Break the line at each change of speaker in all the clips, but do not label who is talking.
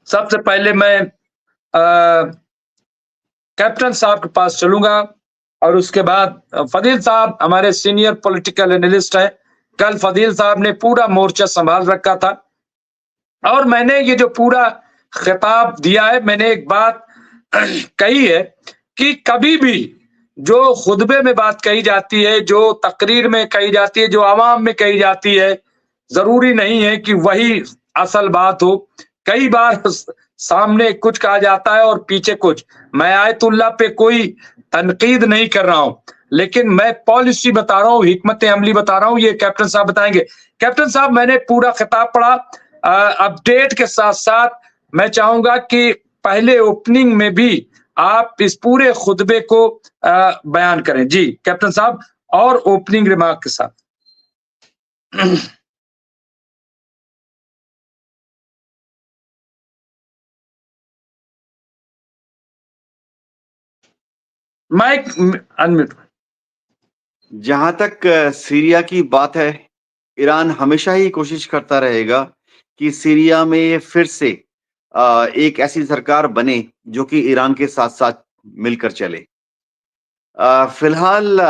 सबसे पहले मैं कैप्टन साहब के पास चलूंगा और उसके बाद फदील साहब हमारे सीनियर पॉलिटिकल एनालिस्ट हैं। कल फदील साहब ने पूरा मोर्चा संभाल रखा था और मैंने ये जो पूरा खिताब दिया है, मैंने एक बात कही है कि कभी भी जो खुतबे में बात कही जाती है, जो तकरीर में कही जाती है, जो आवाम में कही जाती है, जरूरी नहीं है कि वही असल बात हो। कई बार सामने कुछ कहा जाता है और पीछे कुछ। मैं आयतुल्लाह पे कोई तनकीद नहीं कर रहा हूं, लेकिन मैं पॉलिसी बता रहा हूं, हिकमत अमली बता रहा हूं, ये कैप्टन साहब बताएंगे। कैप्टन साहब, मैंने पूरा खिताब पढ़ा। अपडेट के साथ साथ मैं चाहूंगा कि पहले ओपनिंग में भी आप इस पूरे खुतबे को बयान करें। जी कैप्टन साहब, और ओपनिंग रिमार्क के साथ। Mic unmute.
जहां तक सीरिया की बात है, ईरान हमेशा ही कोशिश करता रहेगा कि सीरिया में फिर से एक ऐसी सरकार बने जो कि ईरान के साथ साथ मिलकर चले। फिलहाल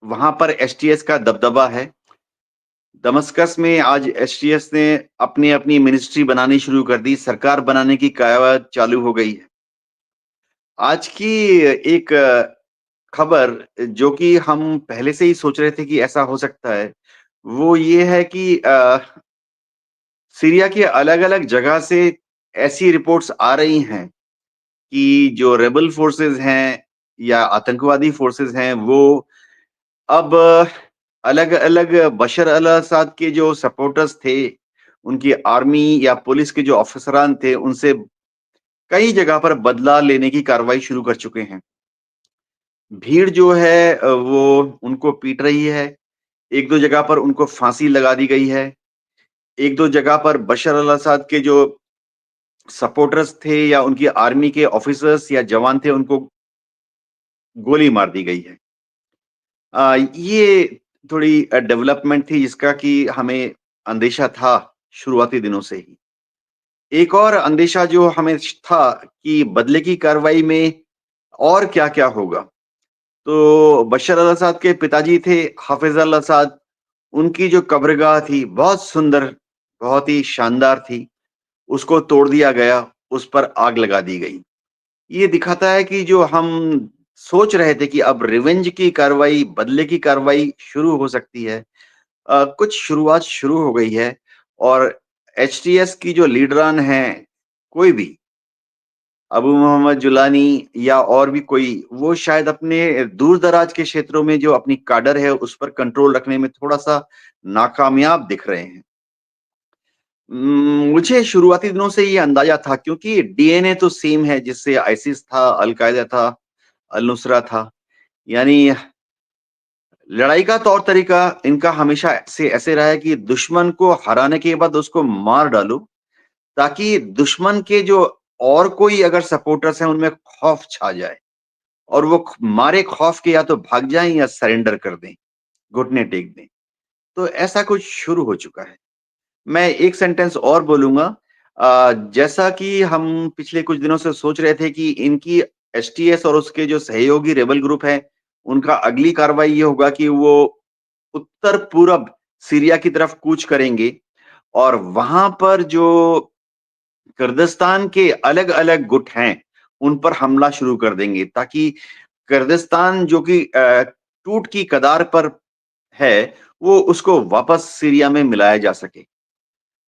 वहां पर एसटीएस का दबदबा है। दमस्कस में आज एसटीएस ने अपनी अपनी मिनिस्ट्री बनानी शुरू कर दी, सरकार बनाने की कयावत चालू हो गई है। आज की एक खबर जो कि हम पहले से ही सोच रहे थे कि ऐसा हो सकता है, वो ये है कि सीरिया के अलग-अलग जगह से ऐसी रिपोर्ट्स आ रही हैं कि जो रेबल फोर्सेस हैं या आतंकवादी फोर्सेस हैं, वो अब अलग-अलग बशर अल-असद के जो सपोर्टर्स थे, उनकी आर्मी या पुलिस के जो ऑफिसरान थे, उनसे कई जगह पर बदला लेने की कार्रवाई शुरू कर चुके हैं। भीड़ जो है वो उनको पीट रही है। 1-2 जगह पर उनको फांसी लगा दी गई है। 1-2 जगह पर बशर अल-असद के जो सपोर्टर्स थे या उनकी आर्मी के ऑफिसर्स या जवान थे, उनको गोली मार दी गई है। ये थोड़ी डेवलपमेंट थी जिसका कि हमें अंदेशा था शुरुआती दिनों से ही। एक और अंदेशा जो हमें था कि बदले की कार्रवाई में और क्या-क्या होगा। तो बशर अल-असद के पिताजी थे हाफिज अल-असद, उनकी जो कब्रगाह थी बहुत सुंदर, बहुत ही शानदार थी। उसको तोड़ दिया गया, उस पर आग लगा दी गई। ये दिखाता है कि जो हम सोच रहे थे कि अब रिवेंज की कार्रवाई, बदले की कार्रवाई शुरू हो सकती है, कुछ शुरुआत शुरू हो गई है और एचटीएस की जो लीडरान हैं, कोई भी, अबू मोहम्मद जुलानी या और भी कोई, वो शायद अपने दूर-दराज के क्षेत्रों में जो अपनी काडर है, उस पर कंट्रोल रखने में थोड़ा-सा नाकामयाब दिख रहे हैं। मुझे शुरुआती दिनों से ये अंदाजा था क्योंकि डीएनए तो सेम है जिससे आइसिस था, अल-कायदा था, अल-नुसरा था। यानी लड़ाई का तौर तरीका इनका हमेशा से ऐसे रहा है कि दुश्मन को हराने के बाद उसको मार डालो, ताकि दुश्मन के जो और कोई अगर सपोर्टर्स हैं उनमें खौफ छा जाए और वो मारे खौफ के या तो भाग जाएं या सरेंडर कर दें, घुटने टेक दें। तो ऐसा कुछ शुरू हो चुका है। मैं एक सेंटेंस और बोलूँगा। जैसा कि हम पिछले कुछ दिनों से सोच रहे थे कि इनकी एसटीएस और उसके जो सहयोगी रेबल ग्रुप हैं, उनका अगली कार्रवाई ये होगा कि वो उत्तर-पूरब सीरिया की तरफ कूच करेंगे और वहाँ पर जो कुर्दिस्तान के अलग-अलग गुट हैं, उन पर हमला शुरू कर देंगे ताकि कुर्दिस्तान जो कि टूट की कगार पर है, वो उसको वापस सीरिया में मिलाया जा सके।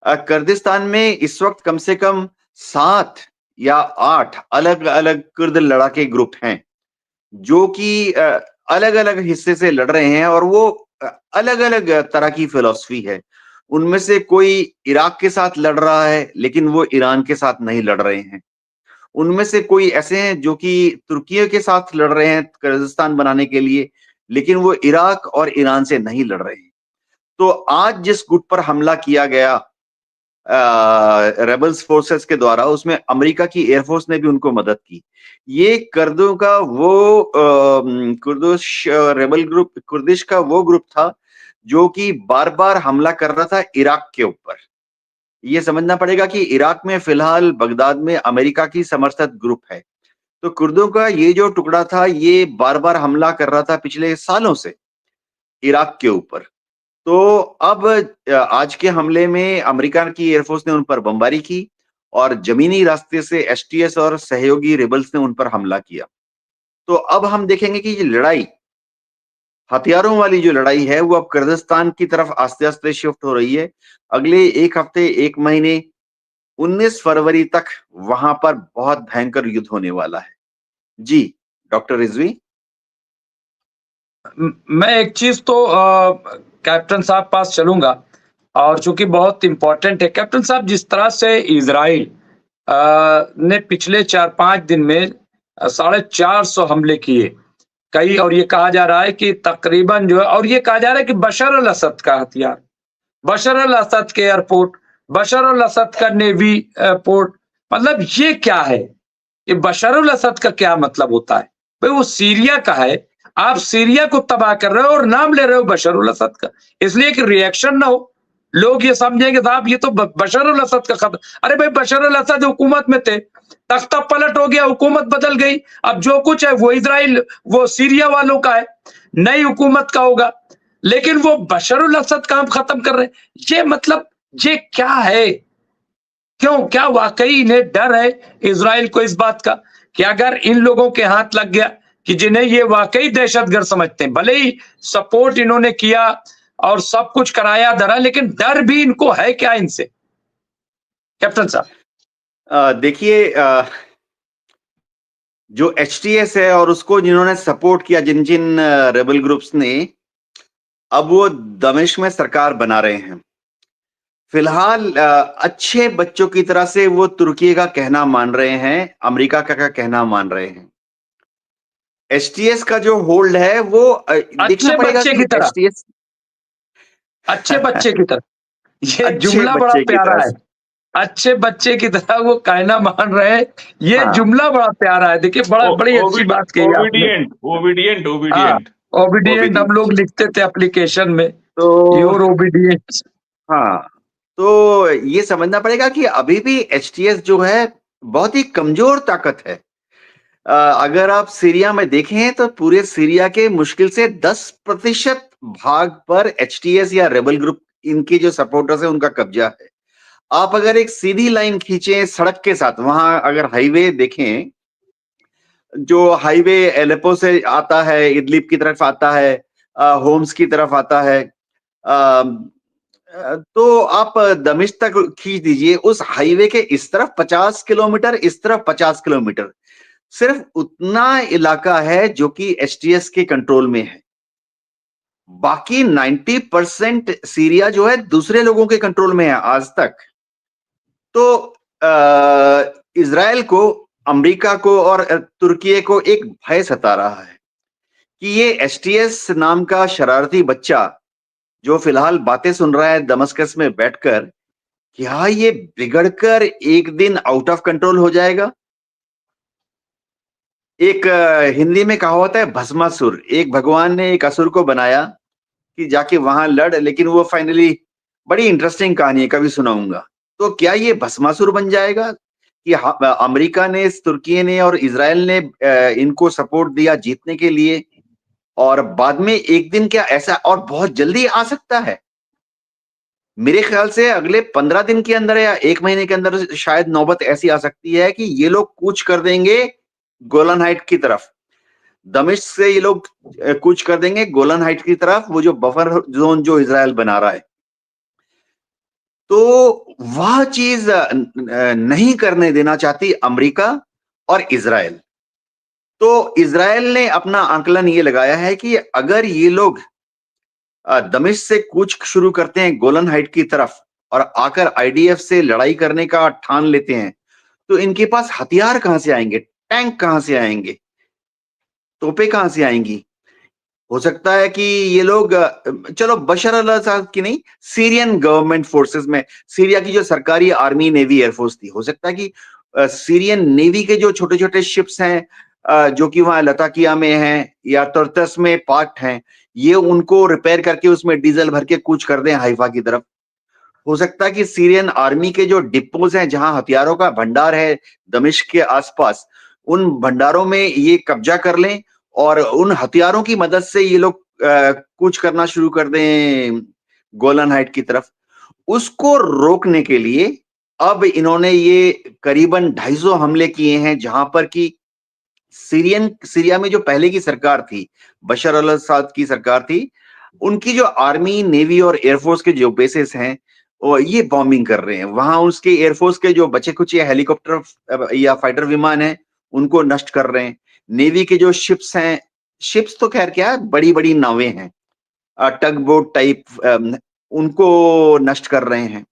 कुर्दिस्तान में इस वक्त कम से कम 7 या 8 अलग-अलग कुर्द लड़ाके ग्रुप हैं, जो कि अलग-अलग हिस्से से लड़ रहे हैं और वो अलग-अलग तरह की फिलॉसफी है। उनमें से कोई इराक के साथ लड़ रहा है, लेकिन वो ईरान के साथ नहीं लड़ रहे हैं। उनमें से कोई ऐसे हैं जो कि तुर्की के साथ लड़ रहे हैं कुर्दिस्तान बनाने के लिए, लेकिन वो इराक और ईरान से नहीं लड़ रहे हैं। तो आज जिस गुट पर हमला किया गया रेबल्स फोर्सेस के द्वारा, उसमें अमेरिका की एयरफोर्स ने भी उनको मदद की। ये कुर्दों का वो कुर्दिश रेबल ग्रुप, कुर्दिश का वो ग्रुप था जो कि बार-बार हमला कर रहा था इराक के ऊपर। ये समझना पड़ेगा कि इराक में फिलहाल बगदाद में अमेरिका की समर्थित ग्रुप है। तो कुर्दों का ये जो टुकड़ा था, ये बार-बार हमला कर रहा था पिछले सालों से इराक के ऊपर। तो अब आज के हमले में अमेरिका की एयरफोर्स ने उन पर बमबारी की और जमीनी रास्ते से एसटीएस और सहयोगी रेबल्स ने उन पर हमला किया। तो अब हम देखेंगे कि ये लड़ाई, हथियारों वाली जो लड़ाई है, वो अब कुर्दिस्तान की तरफ आस्ते-आस्ते शिफ्ट हो रही है। अगले 1 हफ्ते, 1 महीने, 19 फरवरी तक वहां पर बहुत भयंकर युद्ध होने वाला है। जी, डॉक्टर रिजवी।
मैं एक चीज तो कैप्टन साहब पास चलूंगा, और चूंकि बहुत इंपॉर्टेंट है कैप्टन साहब, जिस तरह से इजराइल ने पिछले 4-5 दिन में 450 हमले किए कई, और ये कहा जा रहा है कि तकरीबन जो है, और ये कहा जा रहा है कि बशर अल असद का हथियार, बशर अल असद के एयरपोर्ट, बशर अल असद का नेवी पोर्ट, मतलब ये क्या है? ये बशर अल असद का क्या मतलब होता है? भाई वो सीरिया का है, आप सीरिया को तबाह कर रहे हो और नाम ले रहे हो बशर अल असद का, इसलिए कि रिएक्शन ना हो, लोग ये समझेंगे साहब ये तो बशर अल असद का खत्म। अरे भाई बशर अल असद हुकूमत में थे, तख्ता पलट हो गया, हुकूमत बदल गई, अब जो कुछ है वो इजराइल, वो सीरिया वालों का है, नई हुकूमत का होगा, लेकिन वो बशर अल असद काम खत्म कर रहे हैं। ये मतलब ये क्या है? क्यों, क्या वाकई इन्हें डर है इजराइल को इस बात का कि अगर इन लोगों के हाथ लग गया, कि जिन्हें ये वाकई दहशतगर्द समझते हैं, भले ही सपोर्ट इन्होंने किया और सब कुछ कराया धरा, लेकिन डर भी इनको है क्या इनसे, कैप्टन साहब?
देखिए, जो एचटीएस है और उसको जिन्होंने सपोर्ट किया, जिन जिन रेबल ग्रुप्स ने, अब वो दमिश्क में सरकार बना रहे हैं। फिलहाल अच्छे बच्चों की तरह से वो तुर्की का कहना मान रहे हैं, अमेरिका का कहना मान रहे हैं। एचटीएस का जो होल्ड है वो देखना
अच्छे
पड़ेगा
बच्चे
कि
की तरह,
एचटीएस
अच्छे बच्चे की तरह, ये
अच्छे
जुमला बड़ा
बच्चे की
प्यारा
तरह
है।
से।
अच्छे बच्चे की तरह वो कहना मान रहे हैं, ये
हाँ,
जुमला बड़ा प्यारा है। देखिए बड़ा बड़ी अच्छी बात कही आपने।
ओबीडियंट ओबीडियंट
हाँ,
ओबीडियंट
ओबीडिएंट हम लोग
ओबीडिएंट।
लिखते थे एप्लीकेशन में,
तो
योर ओबीडिएंट।
हाँ, तो ये समझना पड़ेगा कि अभी भी एचटीएस जो है बहुत ही कमजोर ताकत है। अगर आप सीरिया में देखें तो पूरे सीरिया के मुश्किल से 10% भाग पर एचटीएस या रेबल ग्रुप, इनके जो सपोर्टर्स है, उनका कब्जा है। आप अगर एक सीधी लाइन खींचे सड़क के साथ, वहां अगर हाईवे देखें, जो हाईवे एलेपो से आता है, इदलिब की तरफ आता है, होम्स की तरफ आता है, तो आप दमिश्क तक खींच दीजिए, उस हाईवे के इस तरफ 50 किलोमीटर, इस तरफ 50 किलोमीटर, सिर्फ उतना इलाका है जो कि एचटीएस के कंट्रोल में है। बाकी 90% सीरिया जो है दूसरे लोगों के कंट्रोल में है आज तक। तो इजराइल को, अमेरिका को और तुर्की को एक भय सता रहा है कि ये एचटीएस नाम का शरारती बच्चा जो फिलहाल बातें सुन रहा है दमस्कस में बैठकर, क्या ये बिगड़कर एक दिन आउट ऑफ कंट्रोल हो जाएगा? एक हिंदी में कहावत है, भस्मासुर। एक भगवान ने एक असुर को बनाया कि जाके वहां लड़, लेकिन वो फाइनली, बड़ी इंटरेस्टिंग कहानी है, कभी सुनाऊंगा। तो क्या ये भस्मासुर बन जाएगा कि अमेरिका ने, तुर्की ने और इजराइल ने इनको सपोर्ट दिया जीतने के लिए, और बाद में एक दिन क्या ऐसा और बहुत जल्दी आ सकता है? मेरे ख्याल से अगले 15 दिन के अंदर या 1 महीने के अंदर शायद नौबत ऐसी आ सकती है कि ये लोग कूच कर देंगे गोलन हाइट की तरफ। दमिश्क से ये लोग कूच कर देंगे गोलन हाइट की तरफ, वो जो बफर जोन जो इजराइल बना रहा है। तो वह चीज नहीं करने देना चाहती अमेरिका और इजराइल। तो इजराइल ने अपना आंकलन ये लगाया है कि अगर ये लोग दमिश्क से कूच शुरू करते हैं गोलन हाइट की तरफ और आकर आईडीएफ से लड़ाई करने का ठान लेते हैं, तो इनके पास हथियार कहां से आएंगे, टैंक कहां से आएंगे, तोपें कहां से आएंगी? हो सकता है कि ये लोग, चलो बशर अल असद की नहीं, सीरियन गवर्नमेंट फोर्सेस में, सीरिया की जो सरकारी आर्मी, नेवी, एयरफोर्स थी, हो सकता है कि सीरियन नेवी के जो छोटे छोटे शिप्स हैं, जो कि वहां लताकिया में हैं या तुर्तस में पार्क्ड हैं, ये उनको रिपेयर करके उसमें डीजल भर के कूच कर दें हाइफा की तरफ। हो सकता है कि सीरियन आर्मी के जो डिपोज हैं, जहां हथियारों का भंडार है दमिश्क के आसपास, उन भंडारों में ये कब्जा कर लें और उन हथियारों की मदद से ये लोग कूच करना शुरू कर दें गोलन हाइट की तरफ। उसको रोकने के लिए अब इन्होंने ये करीबन 250 हमले किए हैं, जहां पर कि सीरिया में जो पहले की सरकार थी, बशर अल अस्साद की सरकार थी, उनकी जो आर्मी, नेवी और एयरफोर्स के जो बेसेस हैं, ये बॉम्बिंग कर रहे हैं। वहां उसके एयरफोर्स के जो बचे-खुचे हेलीकॉप्टर या फाइटर विमान हैं, उनको नष्ट कर रहे हैं। नेवी के जो शिप्स हैं, शिप्स तो खैर क्या, बड़ी-बड़ी नावें हैं, टग बोट टाइप, उनको नष्ट कर रहे हैं।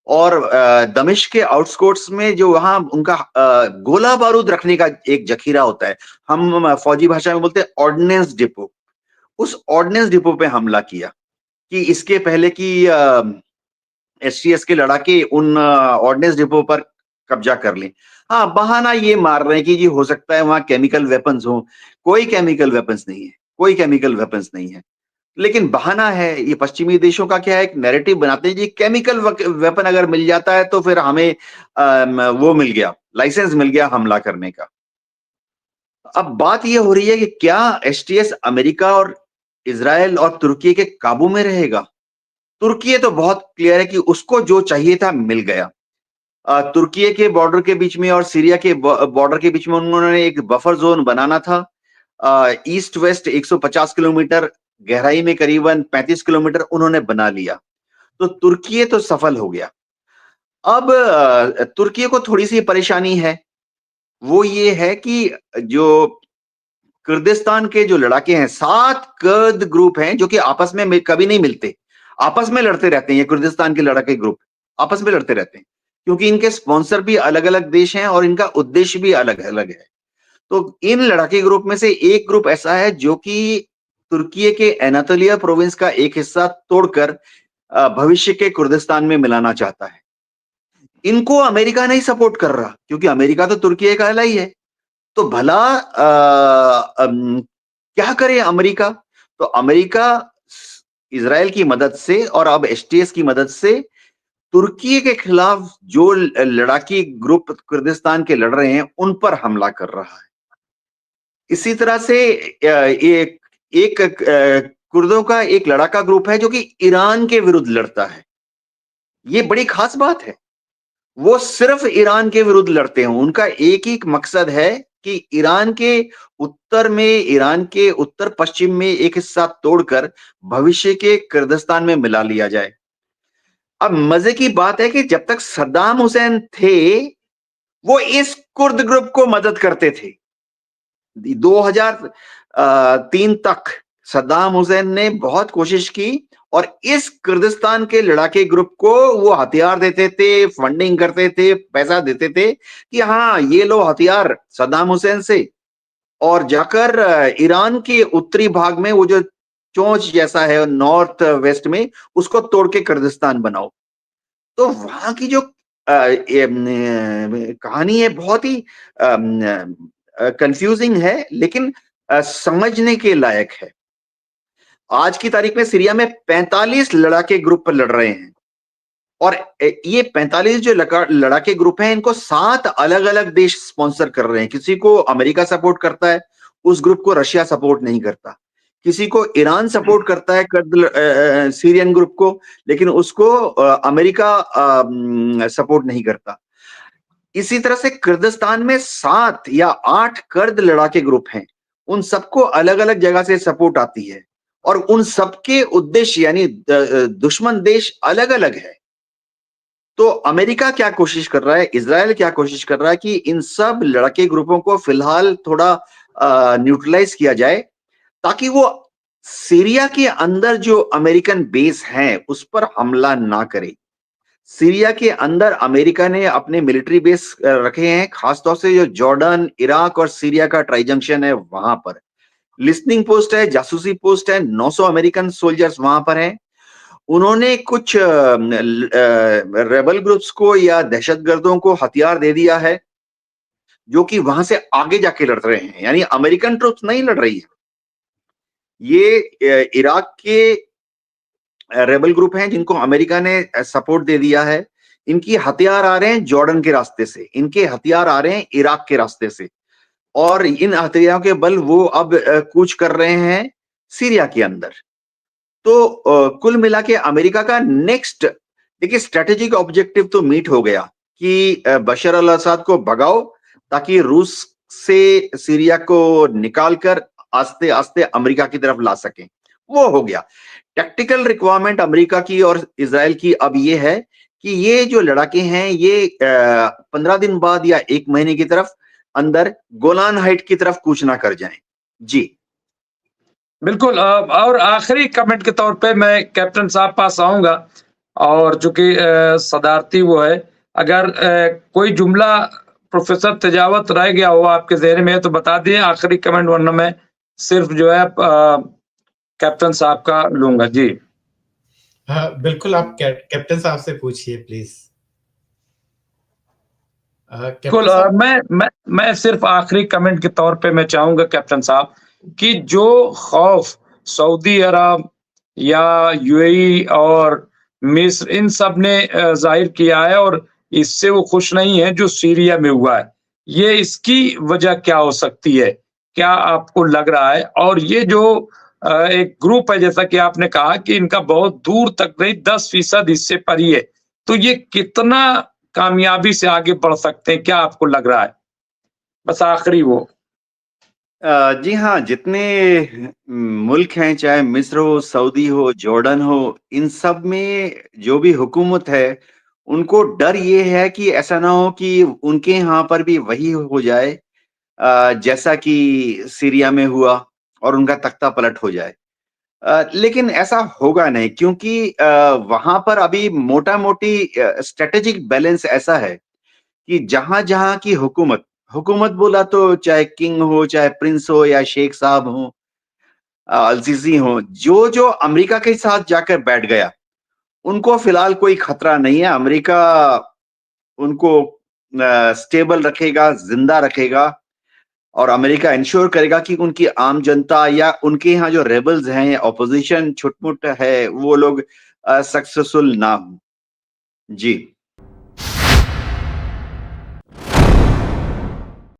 और दमिश्क के आउटस्कर्ट्स में जो वहां उनका गोला बारूद रखने का एक जखीरा होता है, हम फौजी भाषा में बोलते हैं ऑर्डिनेंस डिपो। उस ऑर्डिनेंस डिपो पे हमला किया कि इसके पहले कि एसटीएस के लड़ाके उन ऑर्डिनेंस डिपो पर कब्जा कर लें। हाँ, बहाना ये मार रहे हैं कि जी हो सकता है वहां केमिकल वेपन्स हो। कोई केमिकल वेपन्स नहीं है, कोई केमिकल वेपन्स नहीं है। लेकिन बहाना है, ये पश्चिमी देशों का क्या है, एक नैरेटिव बनाते हैं जी, केमिकल वेपन अगर मिल जाता है तो फिर हमें वो मिल गया, लाइसेंस मिल गया हमला करने का। अब बात ये हो रही है कि क्या एसटीएस अमेरिका और इजराइल और तुर्की के काबू में रहेगा? तुर्की तो बहुत क्लियर है कि उसको जो चाहिए था मिल गया। तुर्की के बॉर्डर के बीच में और सीरिया के बॉर्डर के बीच में उन्होंने एक बफर जोन बनाना था। ईस्ट वेस्ट 150 किलोमीटर गहराई में करीबन 35 किलोमीटर उन्होंने बना लिया। तो तुर्की तो सफल हो गया। अब तुर्की को थोड़ी सी परेशानी है, वो ये है कि जो कुर्दिस्तान के जो लड़ाके हैं, 7 कुर्द ग्रुप हैं जो कि आपस में कभी नहीं मिलते, आपस में लड़ते रहते हैं। ये कुर्दिस्तान के लड़ाके ग्रुप आपस में लड़ते रहते हैं, क्योंकि इनके स्पॉन्सर भी अलग अलग देश हैं और इनका उद्देश्य भी अलग अलग है। तो इन लड़ाके ग्रुप में से एक ग्रुप ऐसा है जो कि तुर्की के एनातोलिया प्रोविंस का एक हिस्सा तोड़कर भविष्य के कुर्दिस्तान में मिलाना चाहता है। इनको अमेरिका नहीं सपोर्ट कर रहा, क्योंकि अमेरिका तो तुर्की का अलाई है। तो भला क्या करे अमेरिका? तो अमेरिका इजराइल की मदद से और अब एसटीएस की मदद से तुर्की के खिलाफ जो लड़ाकी ग्रुप कुर्दिस्तान के लड़ रहे हैं, उन पर हमला कर रहा है। इसी तरह से एक एक कुर्दों का एक लड़ाका ग्रुप है जो कि ईरान के विरुद्ध लड़ता है। ये बड़ी खास बात है। वो सिर्फ ईरान के विरुद्ध लड़ते हैं। उनका एक ही मकसद है कि ईरान के उत्तर में, ईरान के उत्तर पश्चिम में एक हिस्सा तोड़कर भविष्य के कुर्दिस्तान में मिला लिया जाए। अब मजे की बात है कि जब तक सद्दाम हुसैन थे, वो इस कुर्द ग्रुप को मदद करते थे। 2003 तक सद्दाम हुसैन ने बहुत कोशिश की और इस कुर्दिस्तान के लड़ाके ग्रुप को वो हथियार देते थे, फंडिंग करते थे, पैसा देते थे कि हाँ, ये लो हथियार सद्दाम हुसैन से, और जाकर ईरान के उत्तरी भाग में वो जो चोंच जैसा है नॉर्थ वेस्ट में, उसको तोड़ के कुर्दिस्तान बनाओ। तो वहां की जो कहानी है बहुत ही कंफ्यूजिंग है, लेकिन समझने के लायक है। आज की तारीख में सीरिया में 45 लड़ाके ग्रुप लड़ रहे हैं और ये 45 जो लड़ाके ग्रुप हैं, इनको 7 अलग अलग देश स्पॉन्सर कर रहे हैं। किसी को अमेरिका सपोर्ट करता है, उस ग्रुप को रशिया सपोर्ट नहीं करता। किसी को ईरान सपोर्ट करता है सीरियन ग्रुप को, लेकिन उसको अमेरिका सपोर्ट नहीं करता। इसी तरह से कुर्दिस्तान में 7 या 8 कुर्द लड़ाके ग्रुप हैं। उन सबको अलग अलग जगह से सपोर्ट आती है और उन सबके उद्देश्य यानी दुश्मन देश अलग अलग है। तो अमेरिका क्या कोशिश कर रहा है, इजराइल क्या कोशिश कर रहा है कि इन सब लड़के ग्रुपों को फिलहाल थोड़ा न्यूट्रलाइज किया जाए, ताकि वो सीरिया के अंदर जो अमेरिकन बेस हैं उस पर हमला ना करे। सीरिया के अंदर अमेरिका ने अपने मिलिट्री बेस रखे हैं, खासतौर से जो जॉर्डन, इराक और सीरिया का ट्राई जंक्शन है वहां पर लिस्निंग पोस्ट है, जासूसी पोस्ट है, 900 अमेरिकन सोल्जर्स वहां पर हैं। उन्होंने कुछ रेबल ग्रुप्स को या दहशतगर्दों को हथियार दे दिया है, जो कि वहां से आगे जाके लड़ रहे हैं, यानी अमेरिकन ट्रुप्स नहीं लड़ रही है। ये इराक के रेबल ग्रुप हैं जिनको अमेरिका ने सपोर्ट दे दिया है। इनकी हथियार आ रहे हैं जॉर्डन के रास्ते से, इनके हथियार आ रहे हैं इराक के रास्ते से, और इन हथियारों के बल वो अब कूच कर रहे हैं सीरिया के अंदर। तो कुल मिला के अमेरिका का नेक्स्ट, देखिए, स्ट्रेटेजिक ऑब्जेक्टिव तो मीट हो गया कि बशर अल असद को भगाओ ताकि रूस से सीरिया को निकालकर आस्ते आस्ते अमेरिका की तरफ ला सकें, वो हो गया। टैक्टिकल रिक्वायरमेंट अमेरिका की और इजराइल की अब ये है कि ये जो लड़ाके हैं ये 15 दिन बाद या 1 महीने की तरफ अंदर गोलान हाइट की तरफ कूच ना कर जाएं। जी
बिल्कुल। और आखिरी कमेंट के तौर पे मैं कैप्टन साहब पास आऊंगा, और चूंकि सदारती वो है, अगर कोई जुमला प्रोफेसर तेजावत रह गया हो आपके ज़हन में तो बता दिए आखिरी कमेंट, वरना मैं सिर्फ जो है कैप्टन साहब का लूंगा। जी
हाँ बिल्कुल, आप कैप्टन साहब से पूछिए प्लीज।
बिल्कुल। मैं सिर्फ आखिरी कमेंट के तौर पे मैं चाहूंगा कैप्टन साहब कि जो खौफ सऊदी अरब या यूएई और मिस्र इन सब ने जाहिर किया है, और इससे वो खुश नहीं है जो सीरिया में हुआ है, ये इसकी वजह क्या हो सकती है, क्या आपको लग रहा है? और ये जो एक ग्रुप है, जैसा कि आपने कहा कि इनका बहुत दूर तक नहीं 10% हिस्से पर ही है, तो ये कितना कामयाबी से आगे बढ़ सकते हैं, क्या आपको लग रहा है? बस आखिरी वो।
जी हाँ, जितने मुल्क हैं, चाहे मिस्र हो, सऊदी हो, जॉर्डन हो, इन सब में जो भी हुकूमत है, उनको डर ये है कि ऐसा ना हो कि उनके यहाँ पर भी वही हो जाए जैसा कि सीरिया में हुआ और उनका तख्ता पलट हो जाए। लेकिन ऐसा होगा नहीं, क्योंकि वहां पर अभी मोटा मोटी स्ट्रेटेजिक बैलेंस ऐसा है कि जहां जहां की हुकूमत, हुकूमत बोला तो चाहे किंग हो, चाहे प्रिंस हो, या शेख साहब हो, अल-सीसी हो, जो जो अमेरिका के साथ जाकर बैठ गया, उनको फिलहाल कोई खतरा नहीं है। अमेरिका उनको स्टेबल रखेगा, जिंदा रखेगा, और अमेरिका इंश्योर करेगा कि उनकी आम जनता या उनके यहाँ जो रेबल्स हैं, ऑपोजिशन छुटमुट है, वो लोग सक्सेसफुल ना हो। जी